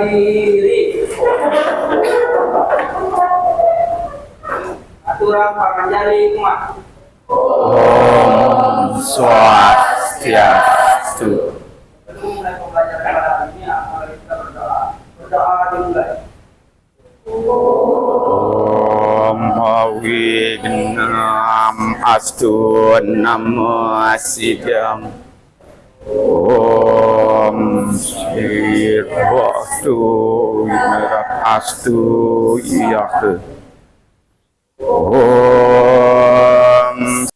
diri. Aturan panganjali kumaha. Om Swastiastu. Sebelum mulai pembelajaran hari ini, mari kita berdoa. Berdoa dimulai. Om Awignam Astu Namo Siddham. Om Sirvastu Wignara Astu Iyake. Om.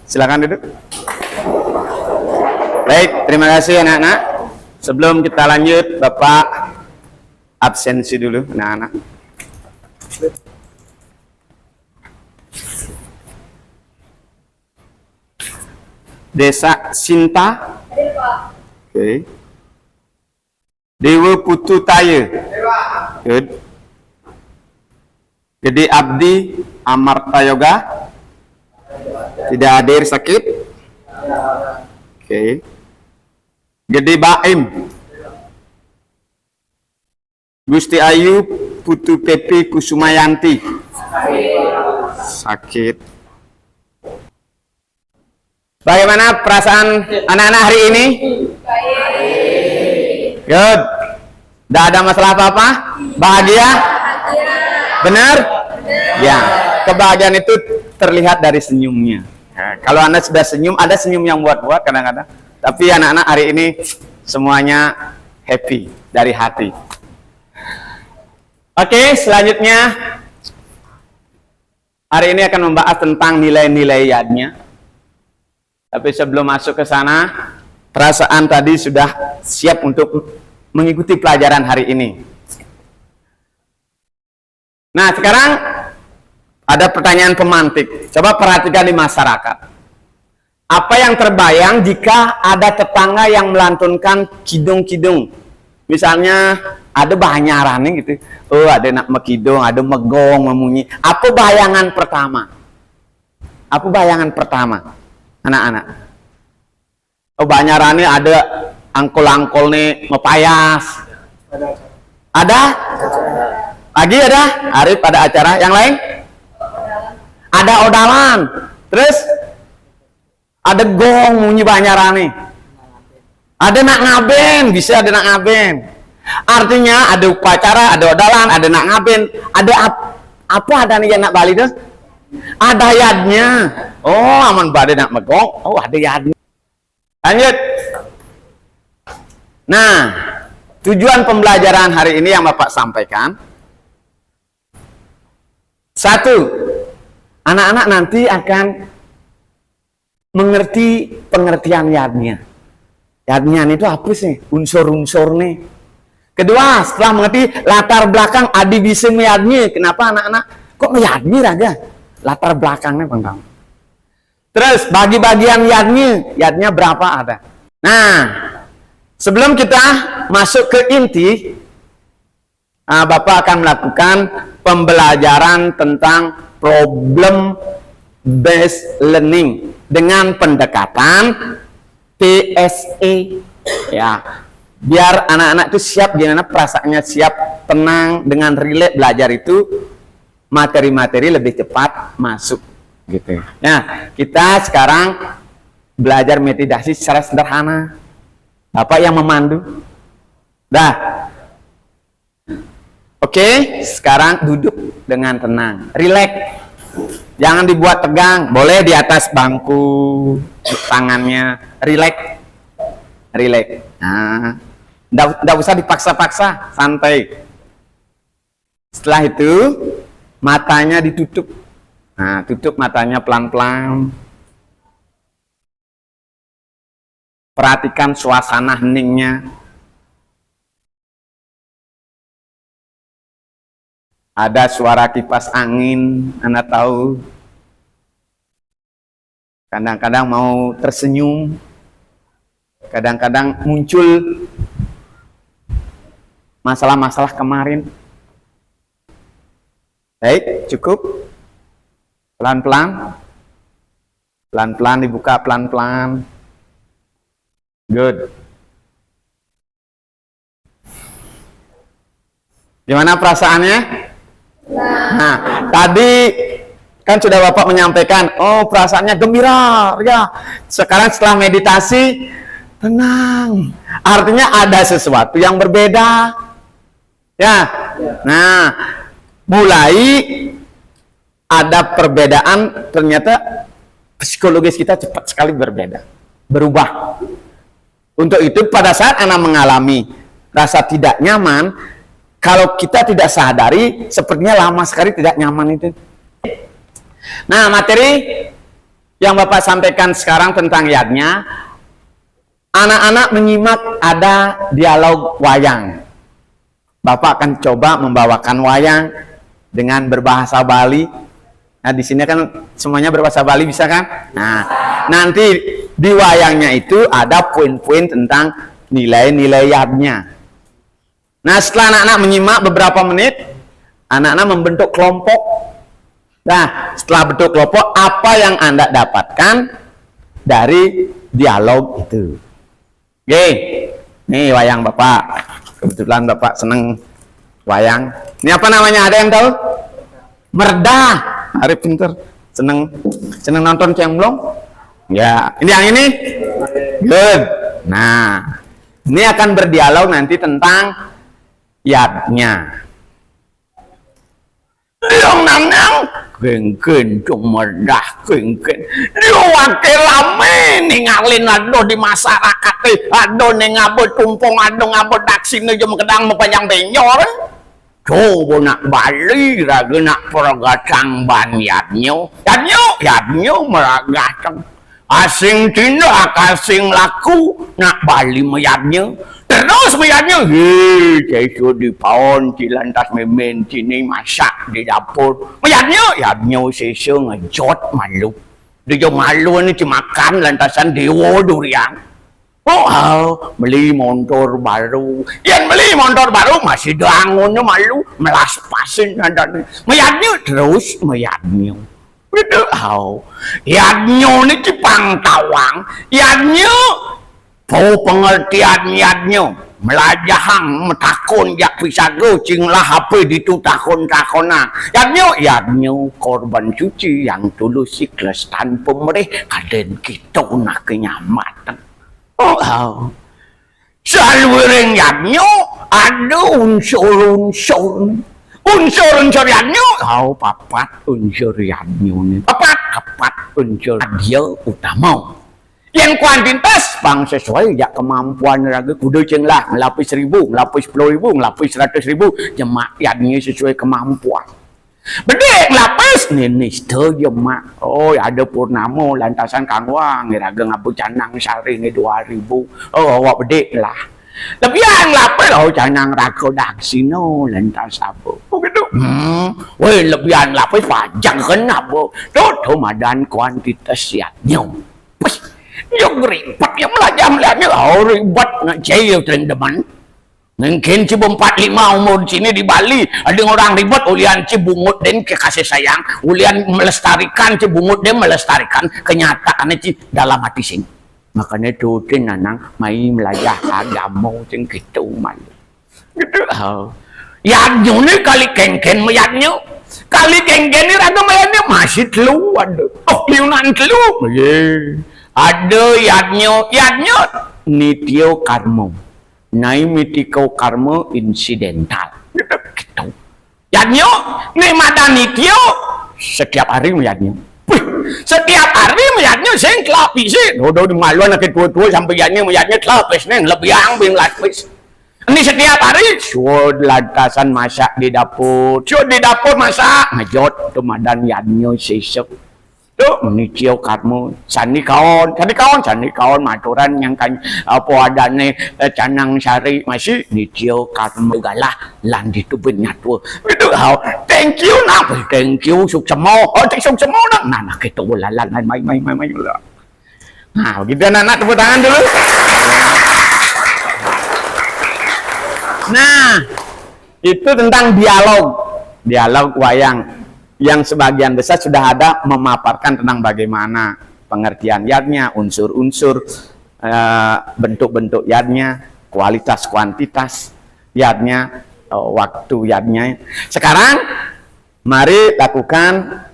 Silakan duduk. Baik, terima kasih anak-anak. Sebelum kita lanjut, Bapak absensi dulu, anak-anak. Desa Sinta. Oke. Dewa Putu Taya. Good. Gede Abdi Amarta Yoga. Tidak hadir sakit. Oke. Gede Baim. Gusti Ayu Putu Pepi Kusumayanti. Sakit. Bagaimana perasaan anak-anak hari ini? Good. Tidak ada masalah apa-apa? Bahagia? Benar? Ya. Kebahagiaan itu terlihat dari senyumnya. Nah, kalau Anda sudah senyum, ada senyum yang buat-buat kadang-kadang. Tapi anak-anak hari ini semuanya happy dari hati. Oke, selanjutnya hari ini akan membahas tentang nilai-nilai yadnya. Tapi sebelum masuk ke sana, perasaan tadi sudah siap untuk mengikuti pelajaran hari ini. Nah, sekarang ada pertanyaan pemantik. Coba perhatikan di masyarakat. Apa yang terbayang jika ada tetangga yang melantunkan kidung-kidung? Misalnya ada banyaran gitu. Oh, ada nak mekidung, ada megong, memunyi. Apa bayangan pertama? Apa bayangan pertama? Anak-anak. Oh, banyarannya ada angkol-angkol nih mepayas. Ada? Lagi ada? Arif ada acara. Yang lain? Ada odalan. Terus ada gong munyi banyarane. Ada nak ngaben, bisa ada nak ngaben. Artinya ada upacara, ada odalan, ada nak ngaben, ada apa ada nih yang nak bali tuh? Ada yadnya. Oh, aman badai nak megong. Oh, ada yadnya. Lanjut. Nah, tujuan pembelajaran hari ini yang Bapak sampaikan. Satu, anak-anak nanti akan mengerti pengertian yadnya. Yadnya itu apa sih? Unsur-unsur nih. Kedua, setelah mengerti latar belakang adi bisa yadnya. Kenapa anak-anak kok yadnya raga? Latar belakangnya bang. Terus bagi bagian yadnya berapa ada? Nah, sebelum kita masuk ke inti, Bapak akan melakukan pembelajaran tentang problem based learning dengan pendekatan PSE, ya, biar anak-anak itu siap, gimana perasaannya siap, tenang, dengan rileks belajar itu materi-materi lebih cepat masuk gitu. Nah, kita sekarang belajar metodasi secara sederhana. Bapak yang memandu. Dah. Oke, sekarang duduk dengan tenang, rileks. Jangan dibuat tegang, boleh di atas bangku, tangannya rileks, rileks. Nah, nggak usah dipaksa-paksa, santai. Setelah itu, matanya ditutup. Nah, tutup matanya pelan-pelan. Perhatikan suasana heningnya. Ada suara kipas angin, Anda tahu. Kadang-kadang mau tersenyum, kadang-kadang muncul masalah-masalah kemarin. Baik, cukup. Pelan-pelan. Pelan-pelan dibuka, pelan-pelan. Good. Gimana perasaannya? Nah, tadi kan sudah Bapak menyampaikan, oh perasaannya gembira, ya. Sekarang setelah meditasi, tenang. Artinya ada sesuatu yang berbeda. Ya. Nah, mulai ada perbedaan, ternyata psikologis kita cepat sekali berbeda, berubah. Untuk itu pada saat anak mengalami rasa tidak nyaman, kalau kita tidak sadari, sepertinya lama sekali tidak nyaman itu. Nah, materi yang Bapak sampaikan sekarang tentang yadnya, anak-anak menyimak ada dialog wayang. Bapak akan coba membawakan wayang dengan berbahasa Bali. Nah, di sini kan semuanya berbahasa Bali, bisa kan? Nah, nanti di wayangnya itu ada poin-poin tentang nilai-nilai yadnya. Nah, setelah anak-anak menyimak beberapa menit, anak-anak membentuk kelompok. Nah, setelah bentuk kelompok, apa yang Anda dapatkan dari dialog itu? Oke, nih wayang Bapak. Kebetulan Bapak seneng wayang. Ini apa namanya? Ada yang tahu? Merda. Arif pinter. Seneng nonton cemplung? Ya, ini yang ini? Good. Nah, ini akan berdialog nanti tentang yadnya. Yang nang kengken cuma dah kengken dia wakil lame ningalin ado di masyarakat ado ngabot tumpong ado ngabot daksine jam kedang mepanjang benyor coba nak Bali raga nak peragacang ban yadnyo meragacang asing tindak asing laku nak Bali mayadnya terus meyadnya ceso di paon cilantas memen cini masak di dapur meyadnya ceso ngejot malu dia malu ini makan lantasan dewa durian beli motor baru yang beli motor baru masih dangunnya malu melas pasin meyadnya terus meyadnya gitu yadnya ini cipang tawang yadnya pengertian yadnya melajahang metakon jak bisa gocing lah HP ditu takon-takona yadnya korban suci yang tulus ikhlas tanpa mereh kaden kita nak kenyamatan salwering yadnya ada unsur yadnya papat unsur yadnya papat unsur dia utama yang kuantitas bang sesuai ya kemampuan raga kudu ceng lah ngelapis 1.000 ngelapis 10.000 ngelapis 100.000 jemaah yadnya sesuai kemampuan bedek ngelapis ninister jemaah ada purnamo lantasan kangwang raga ngabu canang sehari ini 2.000 awak bedek lah lebih yang lapis canang raga daksino lantas apa begitu lebih yang lapis pajang kenapa tuh madan kuantitas yadnya yang ribet yang melajah-melajah ribet nak jaya teman-teman mungkin Cibung 45 umur sini di Bali ada orang ribet ulian Cibungut dan kekasih sayang ulian melestarikan Cibungut dan melestarikan kenyataannya dalam hati sing makanya tuh nanang mai melajah agama sing gitu malu gitu yadnya ni kali kengken mayadnya kali kengken ni raga mayadnya masih telu ada liunan telu ada yadnya nityo karma nai mitiko karma insidental gitu yadnya nih mada nityo setiap hari yadnya sing kelapis udah di maluan ke tua-tua sampai yadnya kelapis neng lebih ambing lapis ini setiap hari suod lantasan masak di dapur masak ngejot tumadan yadnya sesek nityo karma sani kawan maturan yang kan apa adane canang sari masih nityo karma galah lan ditu benyatwa itu thank you suk semua suk semua nah kita lalan mai nah begitu anak tepuk tangan dulu nah itu tentang dialog wayang yang sebagian besar sudah ada memaparkan tentang bagaimana pengertian yadnya, unsur-unsur, bentuk-bentuk yadnya, kualitas kuantitas yadnya, waktu yadnya. Sekarang mari lakukan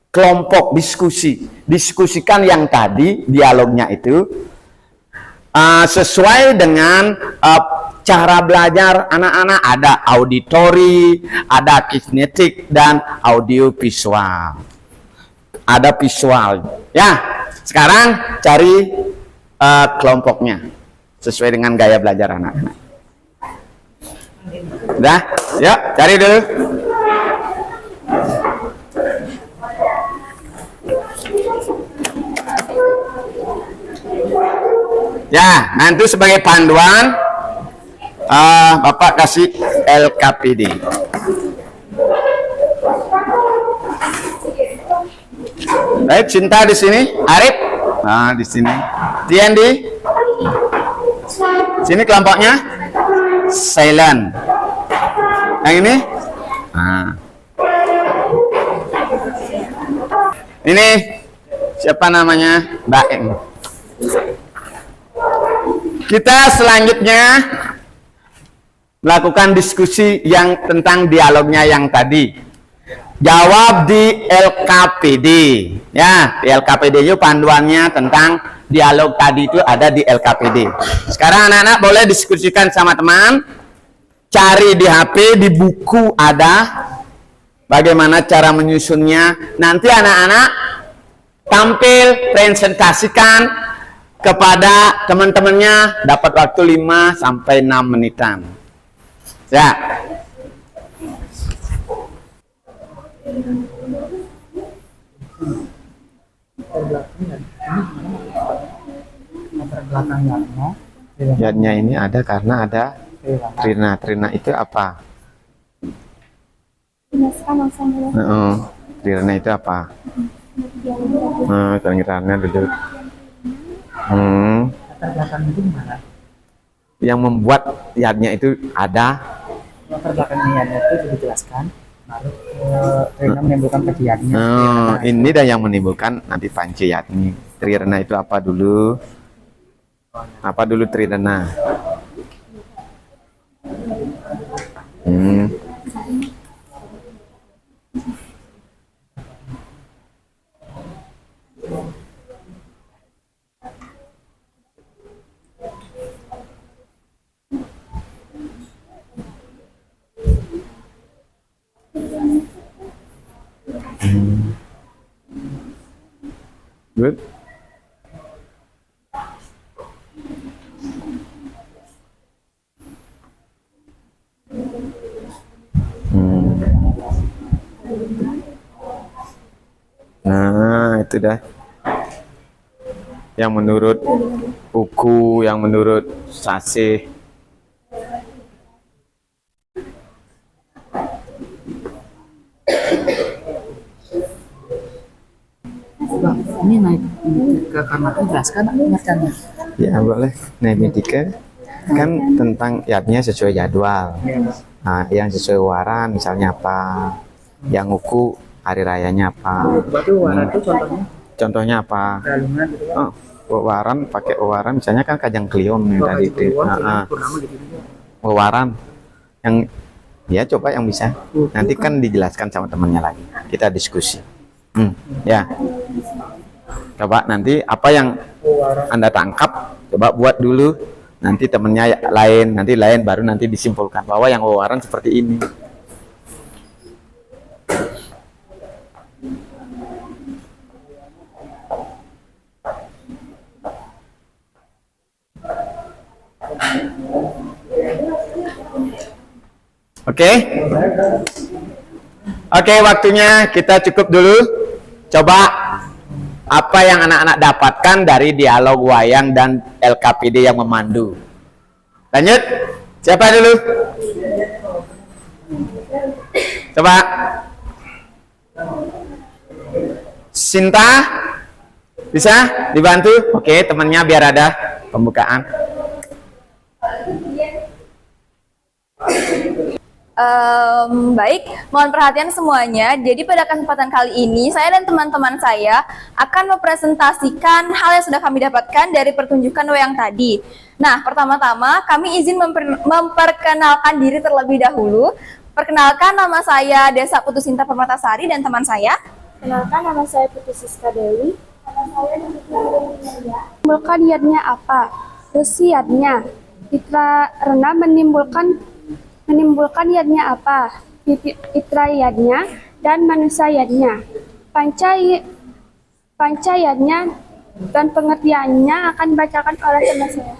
kelompok diskusikan yang tadi dialognya itu sesuai dengan cara belajar anak-anak. Ada auditori, ada kinetik, dan audio visual. Ada visual ya. Sekarang cari kelompoknya sesuai dengan gaya belajar anak-anak. Udah, yuk cari dulu. Ya, nanti sebagai panduan Bapak kasih LKPD. Baik, Cinta di sini, Arif, di sini, Tian di sini kelompoknya silent. Yang ini, ini siapa namanya? Baeng. Kita selanjutnya melakukan diskusi yang tentang dialognya yang tadi. Jawab di LKPD. Ya, di LKPD itu panduannya tentang dialog tadi itu ada di LKPD. Sekarang anak-anak boleh diskusikan sama teman. Cari di HP, di buku ada. Bagaimana cara menyusunnya. Nanti anak-anak tampil, presentasikan kepada teman-temannya, dapat waktu 5 sampai 6 menitan. Ya. Yadnya ini ada karena ada Trina. Trina itu apa? Trina itu apa? Trina duduk. Latar belakang itu gimana? Yang membuat yadnya itu ada. Latar belakang yadnya itu dijelaskan. Lalu Trina menimbulkan panciyatnya. Ini dah yang menimbulkan nanti panciyatnya. Trina itu apa dulu? Apa dulu Trina? Good. Nah, itu dah. Yang menurut buku, yang menurut Sasih. Bang, ini naik ke kamar jelaskan pengertiannya. Ya boleh. Naik medika kan tentang yadnya sesuai jadwal. Nah, yang sesuai waran misalnya apa? Yang uku hari rayanya apa? Berarti waran itu contohnya? Contohnya apa? Galungan gitu kan? Waran pakai waran misalnya kan kajang kliom nih tadi itu. Waran yang ya coba yang bisa. Nanti kan dijelaskan sama temannya lagi. Kita diskusi. Ya. Coba nanti apa yang Anda tangkap, coba buat dulu. Nanti temennya lain, nanti lain baru nanti disimpulkan bahwa yang wawaran seperti ini. Oke. Oke, waktunya kita cukup dulu. Coba apa yang anak-anak dapatkan dari dialog wayang dan LKPD yang memandu. Lanjut. Siapa dulu? Coba. Sinta? Bisa dibantu? Oke, temannya biar ada pembukaan. Baik, mohon perhatian semuanya. Jadi pada kesempatan kali ini, saya dan teman-teman saya akan mempresentasikan hal yang sudah kami dapatkan dari pertunjukan wayang tadi. Nah, pertama-tama kami izin memperkenalkan diri terlebih dahulu. Perkenalkan, nama saya Desa Putusinta Permatasari dan teman saya. Kenalkan, nama saya Putri Siska Dewi. Nama saya menimbulkan yadnya apa? Resiatnya. Fitra rendah menimbulkan yadnya apa? Fitra yadnya dan manusia yadnya. Panca yadnya dan pengertiannya akan dibacakan oleh teman saya.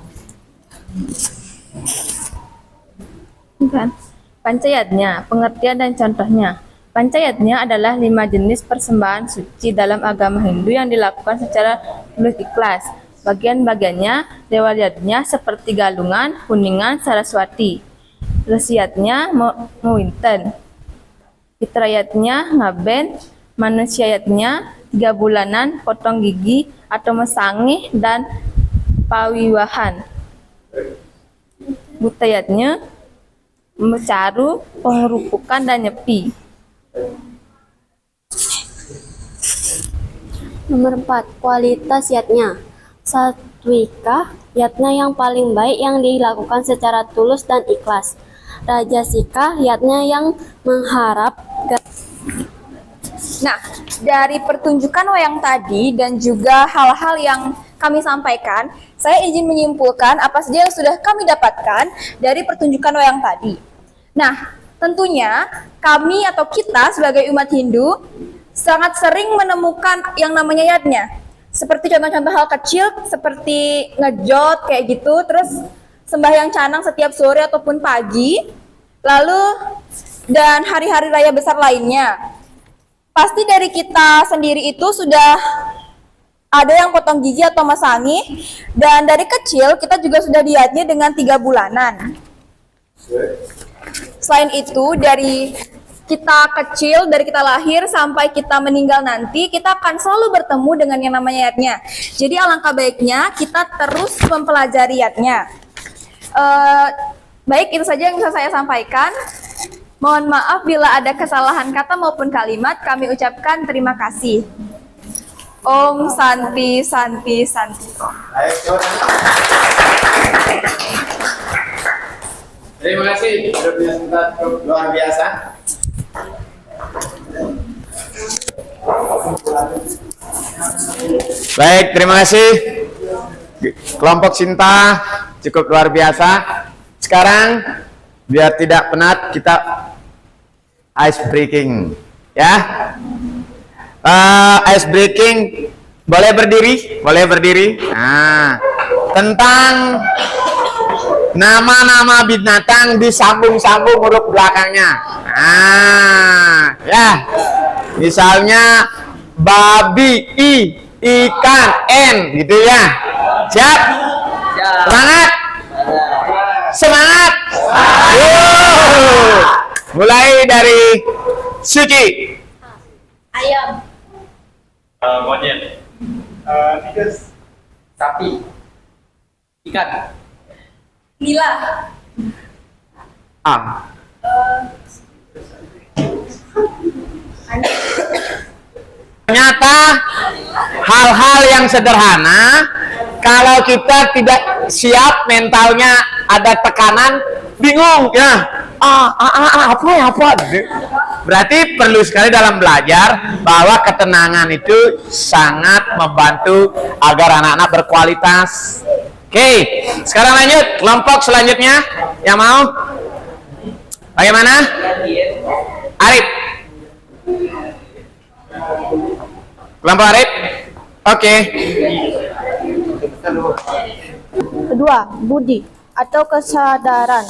Pancayatnya, pengertian dan contohnya. Pancayatnya adalah 5 jenis persembahan suci dalam agama Hindu yang dilakukan secara tulus ikhlas. Bagian-bagiannya, dewayatnya seperti galungan, kuningan, saraswati. Resiatnya muinten. Fitrayatnya ngaben, manusiayatnya 3 bulanan, potong gigi atau mesangih dan pawiwahan. Butayatnya mencaru, pengerupukan dan nyepi. Nomor 4, kualitas yatnya. Satwika, yatnya yang paling baik yang dilakukan secara tulus dan ikhlas. Rajasika, yatnya yang mengharap. Nah, dari pertunjukan wayang tadi dan juga hal-hal yang kami sampaikan, saya izin menyimpulkan apa saja yang sudah kami dapatkan dari pertunjukan wayang tadi. Nah, tentunya kami atau kita sebagai umat Hindu sangat sering menemukan yang namanya yatnya. Seperti contoh-contoh hal kecil seperti ngejot kayak gitu, terus sembahyang canang setiap sore ataupun pagi, lalu dan hari-hari raya besar lainnya. Pasti dari kita sendiri itu sudah ada yang potong gigi atau masangi, dan dari kecil kita juga sudah diatnya dengan 3 bulanan. Selain itu, dari kita kecil, dari kita lahir sampai kita meninggal nanti, kita akan selalu bertemu dengan yang namanya yatnya. Jadi alangkah baiknya kita terus mempelajari yatnya. Baik, itu saja yang bisa saya sampaikan. Mohon maaf bila ada kesalahan kata maupun kalimat, kami ucapkan terima kasih. Om Santi Santi Santi. Terima kasih, luar biasa. Baik, terima kasih. Kelompok Sinta cukup luar biasa. Sekarang biar tidak penat, kita ice breaking, ya. Ice breaking, boleh berdiri, boleh berdiri. Nah, tentang nama-nama binatang disambung-sambung huruf belakangnya. Nah, ya. Misalnya babi, ikan, gitu ya. Siap? Semangat? Semangat! Mulai dari Suci. Ayam. Monyet. Tikus. Sapi. Ikan. Nila. Ah. Ternyata hal-hal yang sederhana, kalau kita tidak siap mentalnya, ada tekanan, bingung ya. Apa? Berarti perlu sekali dalam belajar bahwa ketenangan itu sangat membantu agar anak-anak berkualitas. Oke, sekarang lanjut kelompok selanjutnya yang mau. Bagaimana? Arif. Kelompok Arif. Oke. Kedua, budi atau kesadaran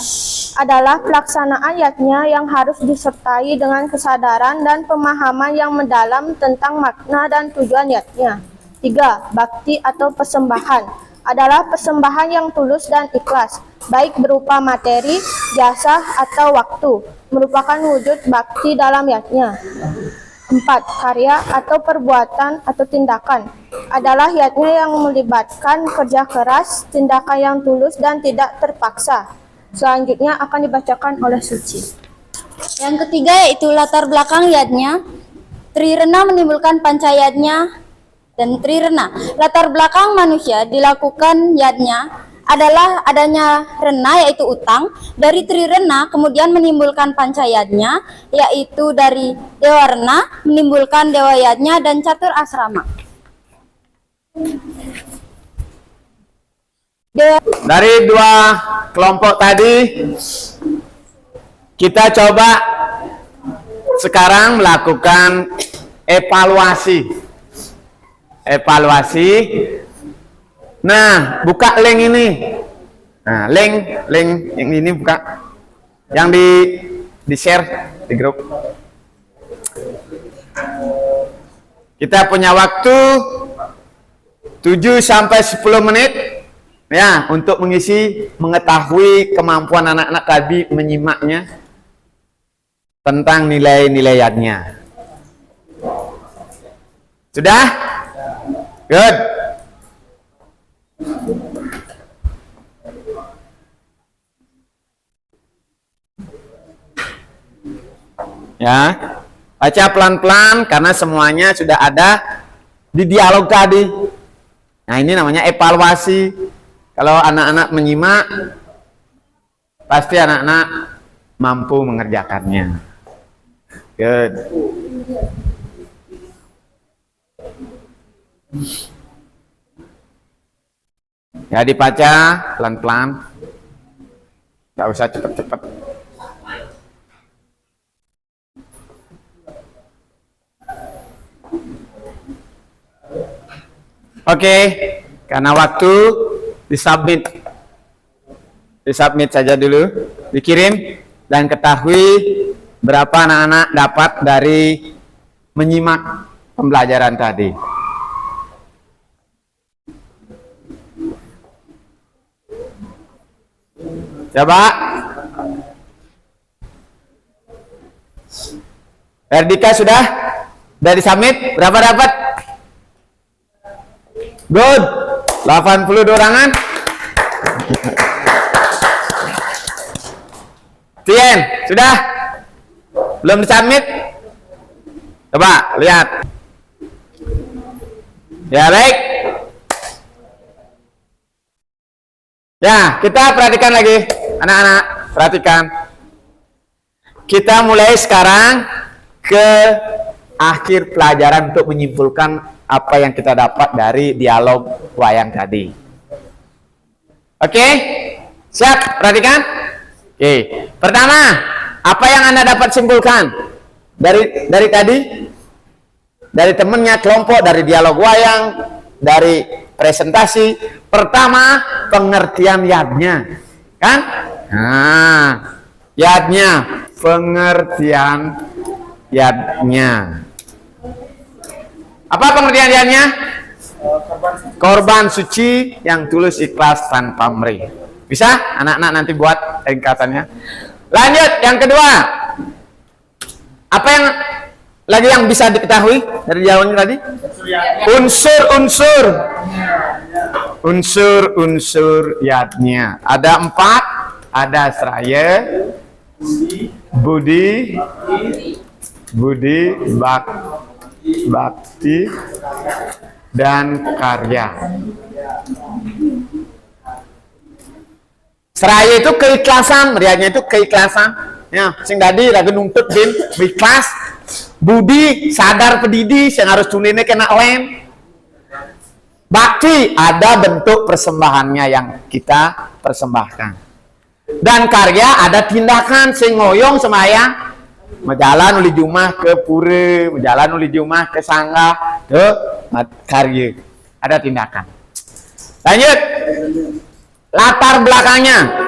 adalah pelaksanaan yatnya yang harus disertai dengan kesadaran dan pemahaman yang mendalam tentang makna dan tujuan yatnya. 3. Bakti atau persembahan adalah persembahan yang tulus dan ikhlas, baik berupa materi, jasa, atau waktu, merupakan wujud bakti dalam yatnya. 4. Karya atau perbuatan atau tindakan adalah yatnya yang melibatkan kerja keras, tindakan yang tulus dan tidak terpaksa. Selanjutnya akan dibacakan oleh Suci. Yang ketiga yaitu latar belakang yadnya. Trirena menimbulkan pancayadnya dan trirena. Latar belakang manusia dilakukan yadnya adalah adanya rena yaitu utang. Dari trirena kemudian menimbulkan pancayadnya yaitu dari dewa rena menimbulkan dewa yadnya dan catur asrama. Dari dua kelompok tadi, kita coba sekarang melakukan evaluasi. Nah, buka link ini. Nah, link yang ini buka. Yang di share di grup. Kita punya waktu 7 sampai 10 menit ya untuk mengetahui kemampuan anak-anak tadi menyimaknya tentang nilai-nilainya. Sudah? Good. Ya, baca pelan-pelan karena semuanya sudah ada di dialog tadi. Nah, ini namanya evaluasi. Kalau anak-anak menyimak, pasti anak-anak mampu mengerjakannya. Good. Ya, dibaca pelan-pelan. Nggak usah cepet-cepet. Oke, karena waktu disubmit saja dulu, dikirim dan ketahui berapa anak-anak dapat dari menyimak pembelajaran tadi. Coba. Erdika sudah? Dari submit berapa dapat? Good. 82 orangan. Tien, sudah? Belum disubmit? Coba lihat. Ya, baik. Ya, kita perhatikan lagi. Anak-anak, perhatikan. Kita mulai sekarang ke akhir pelajaran untuk menyimpulkan apa yang kita dapat dari dialog wayang tadi. Oke? Siap? Perhatikan. Oke. Pertama, apa yang Anda dapat simpulkan dari tadi? Dari temennya, kelompok, dari dialog wayang, dari presentasi. Pertama, pengertian yadnya. Kan? Nah, yadnya, pengertian yadnya. Apa pengertian yadnya? Korban suci yang tulus ikhlas tanpa pamrih. Bisa? Anak-anak nanti buat ringkasannya. Lanjut, yang kedua. Apa yang lagi yang bisa diketahui dari jawabannya tadi? Unsur yadnya. Ada 4. Ada seraya, budi, bakti, dan karya. Seraya itu keikhlasan, rianya itu keikhlasan. Ya, sing tadi lagi nuntut bin ikhlas. Budi sadar pedidi yang harus tuninnya kena lem. Bakti ada bentuk persembahannya yang kita persembahkan. Dan karya ada tindakan sing ngoyong semayang. Menjalan uli jumah ke pura, menjalan uli jumah ke sangga, ke karya. Ada tindakan. Lanjut. Latar belakangnya.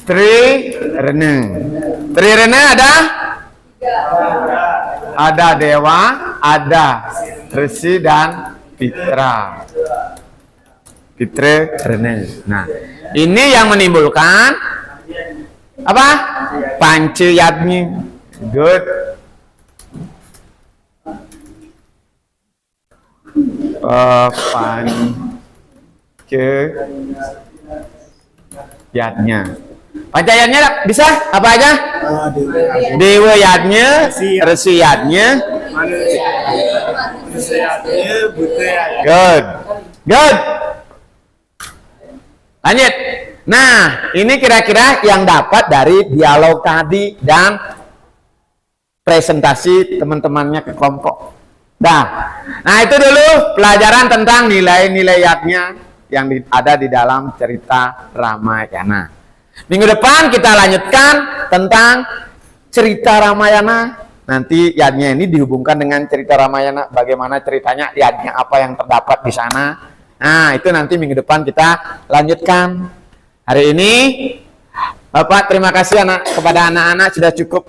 Trirena ada dewa, ada resi dan fitra. Nah, ini yang menimbulkan apa? Pancayadnya. Good. Pancayadnya. Pancayatnya bisa apa aja? Dewa yatnya, Resi yatnya. Good. Good. Lanjut. Nah, ini kira-kira yang dapat dari dialog tadi dan presentasi teman-temannya ke kelompok. Nah itu dulu pelajaran tentang nilai-nilai yatnya yang ada di dalam cerita Ramayana. Minggu depan kita lanjutkan tentang cerita Ramayana. Nanti yatnya ini dihubungkan dengan cerita Ramayana. Bagaimana ceritanya, yatnya apa yang terdapat di sana. Nah itu nanti minggu depan kita lanjutkan. Hari ini Bapak terima kasih kepada anak-anak sudah cukup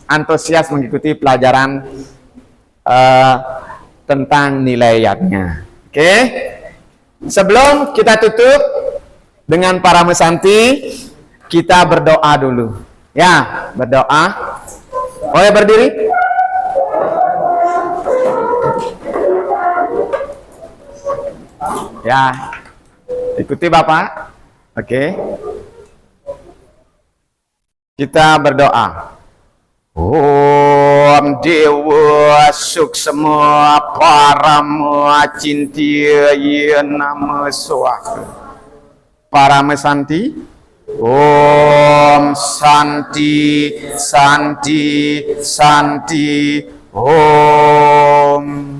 antusias mengikuti pelajaran tentang nilai yatnya. Oke. Sebelum kita tutup dengan para mesanti, kita berdoa dulu. Ya, berdoa. Boleh berdiri? Ya. Ikuti Bapak. Oke. Kita berdoa. Om Dewa Suksema Parama Cintia Nama Swaha. Parama Santi. Om Santi Santi Santi Om.